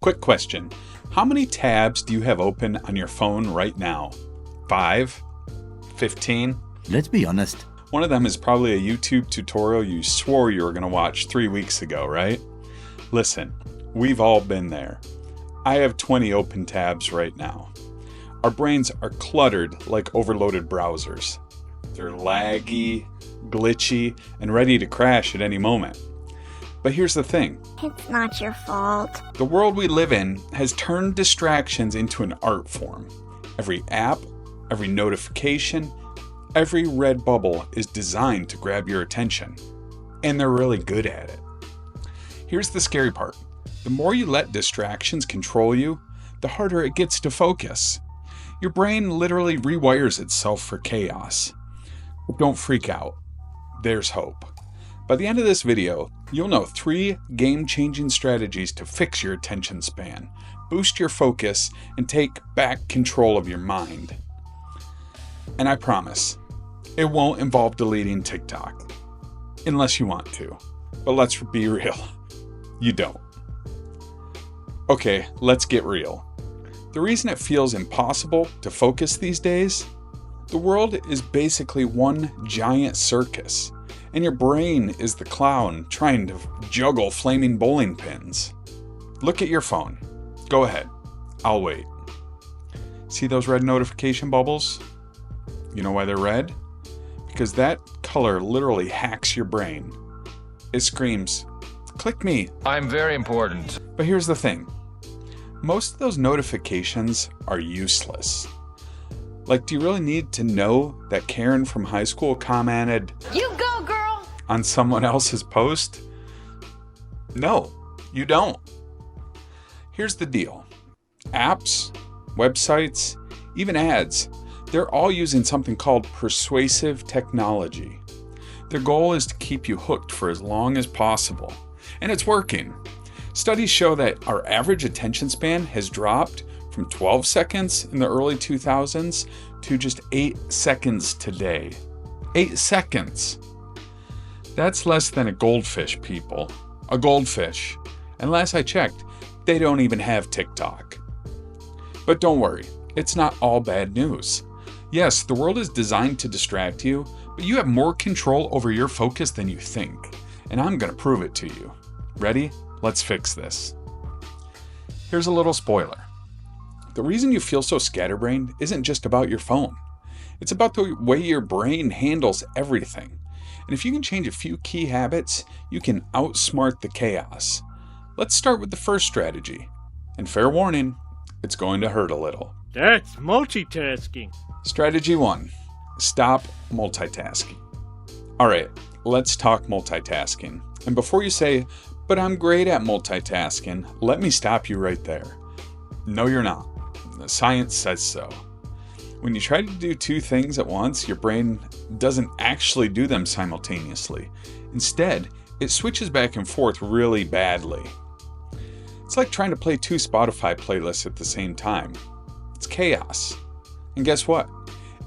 Quick question. How many tabs do you have open on your phone right now? 5? 15? Let's be honest. One of them is probably a YouTube tutorial you swore you were going to watch 3 weeks ago, right? Listen, we've all been there. I have 20 open tabs right now. Our brains are cluttered like overloaded browsers. They're laggy, glitchy, and ready to crash at any moment. But here's the thing. It's not your fault. The world we live in has turned distractions into an art form. Every app, every notification, every red bubble is designed to grab your attention. And they're really good at it. Here's the scary part. The more you let distractions control you, the harder it gets to focus. Your brain literally rewires itself for chaos. But don't freak out. There's hope. By the end of this video, you'll know 3 game-changing strategies to fix your attention span, boost your focus, and take back control of your mind. And I promise, it won't involve deleting TikTok. Unless you want to. But let's be real. You don't. Okay, let's get real. The reason it feels impossible to focus these days? The world is basically one giant circus, and your brain is the clown trying to juggle flaming bowling pins. Look at your phone. Go ahead. I'll wait. See those red notification bubbles? You know why they're red? Because that color literally hacks your brain. It screams, "Click me." I'm very important. But here's the thing. Most of those notifications are useless. Like, do you really need to know that Karen from high school commented, You go, girl! on someone else's post? No, you don't. Here's the deal. Apps, websites, even ads, they're all using something called persuasive technology. Their goal is to keep you hooked for as long as possible. And it's working. Studies show that our average attention span has dropped from 12 seconds in the early 2000s to just 8 seconds today. 8 seconds. That's less than a goldfish, people. A goldfish. And last I checked, they don't even have TikTok. But don't worry, it's not all bad news. Yes, the world is designed to distract you, but you have more control over your focus than you think. And I'm going to prove it to you. Ready? Let's fix this. Here's a little spoiler. The reason you feel so scatterbrained isn't just about your phone. It's about the way your brain handles everything. And if you can change a few key habits, you can outsmart the chaos. Let's start with the first strategy. And fair warning, it's going to hurt a little. That's multitasking. Strategy 1. Stop multitasking. Alright, let's talk multitasking. And before you say, "But I'm great at multitasking," let me stop you right there. No, you're not. The science says so. When you try to do 2 things at once, your brain doesn't actually do them simultaneously. Instead, it switches back and forth really badly. It's like trying to play 2 Spotify playlists at the same time. It's chaos. And guess what?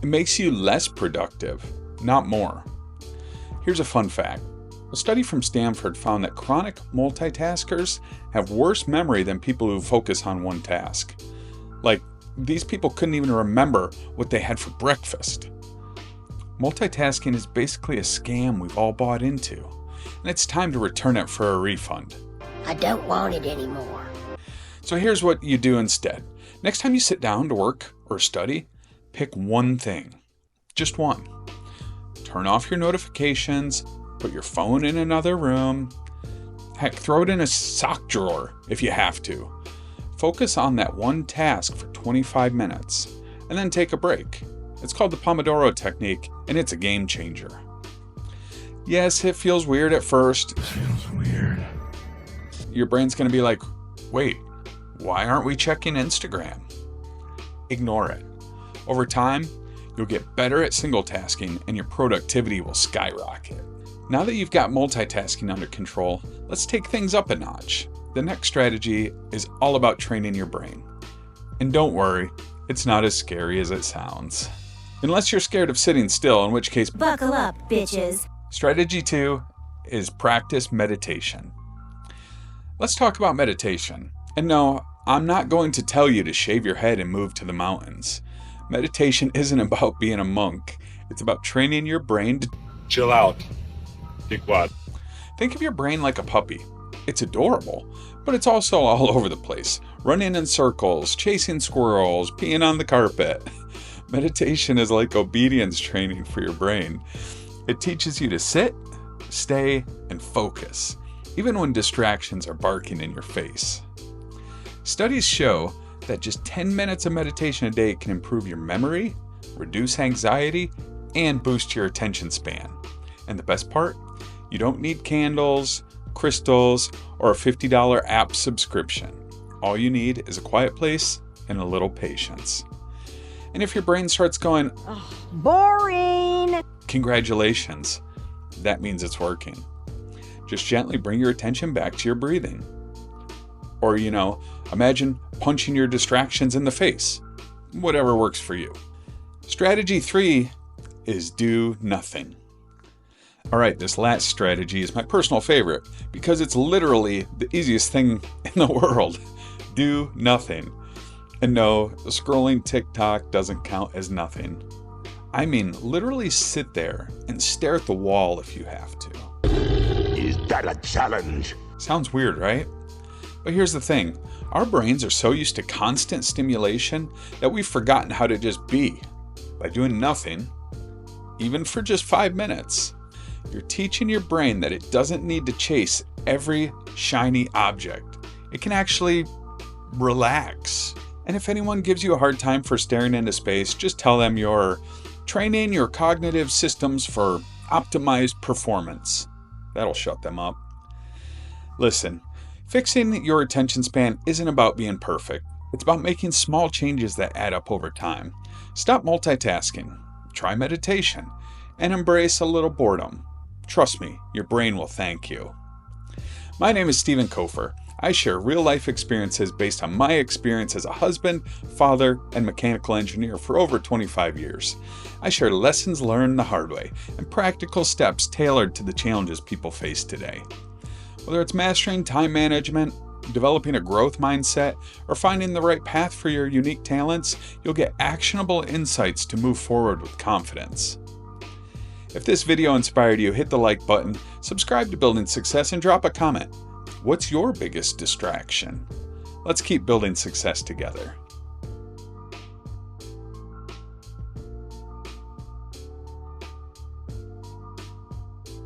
It makes you less productive, not more. Here's a fun fact. A study from Stanford found that chronic multitaskers have worse memory than people who focus on one task. Like, these people couldn't even remember what they had for breakfast. Multitasking is basically a scam we've all bought into, and it's time to return it for a refund. I don't want it anymore. So here's what you do instead. Next time you sit down to work or study, pick one thing. Just one. Turn off your notifications, put your phone in another room. Heck, throw it in a sock drawer if you have to. Focus on that one task for 25 minutes, and then take a break. It's called the Pomodoro technique, and it's a game changer. Yes, it feels weird at first. This feels weird. Your brain's going to be like, wait, why aren't we checking Instagram? Ignore it. Over time, you'll get better at single tasking and your productivity will skyrocket. Now that you've got multitasking under control, let's take things up a notch. The next strategy is all about training your brain. And don't worry, it's not as scary as it sounds. Unless you're scared of sitting still, in which case, Buckle up, bitches. Strategy 2 is practice meditation. Let's talk about meditation. And no, I'm not going to tell you to shave your head and move to the mountains. Meditation isn't about being a monk. It's about training your brain to Chill out. Dickwad. think of your brain like a puppy. It's adorable, but it's also all over the place, running in circles, chasing squirrels, peeing on the carpet. Meditation is like obedience training for your brain. It teaches you to sit, stay, and focus, even when distractions are barking in your face. Studies show that just 10 minutes of meditation a day can improve your memory, reduce anxiety, and boost your attention span. And the best part? You don't need candles, crystals, or a $50 app subscription. All you need is a quiet place and a little patience. And if your brain starts going, Boring! congratulations, that means it's working. Just gently bring your attention back to your breathing. Or, imagine punching your distractions in the face. Whatever works for you. Strategy 3 is do nothing. All right, this last strategy is my personal favorite because it's literally the easiest thing in the world. Do nothing. And no, scrolling TikTok doesn't count as nothing. I mean, literally sit there and stare at the wall if you have to. Is that a challenge? Sounds weird, right? But here's the thing. Our brains are so used to constant stimulation that we've forgotten how to just be. By doing nothing, even for just 5 minutes, you're teaching your brain that it doesn't need to chase every shiny object. It can actually relax. And if anyone gives you a hard time for staring into space, just tell them you're training your cognitive systems for optimized performance. That'll shut them up. Listen, fixing your attention span isn't about being perfect. It's about making small changes that add up over time. Stop multitasking, try meditation, and embrace a little boredom. Trust me, your brain will thank you. My name is Stephen Kofer. I share real-life experiences based on my experience as a husband, father, and mechanical engineer for over 25 years. I share lessons learned the hard way and practical steps tailored to the challenges people face today. Whether it's mastering time management, developing a growth mindset, or finding the right path for your unique talents, you'll get actionable insights to move forward with confidence. If this video inspired you, hit the like button, subscribe to Building Success, and drop a comment. What's your biggest distraction? Let's keep building success together.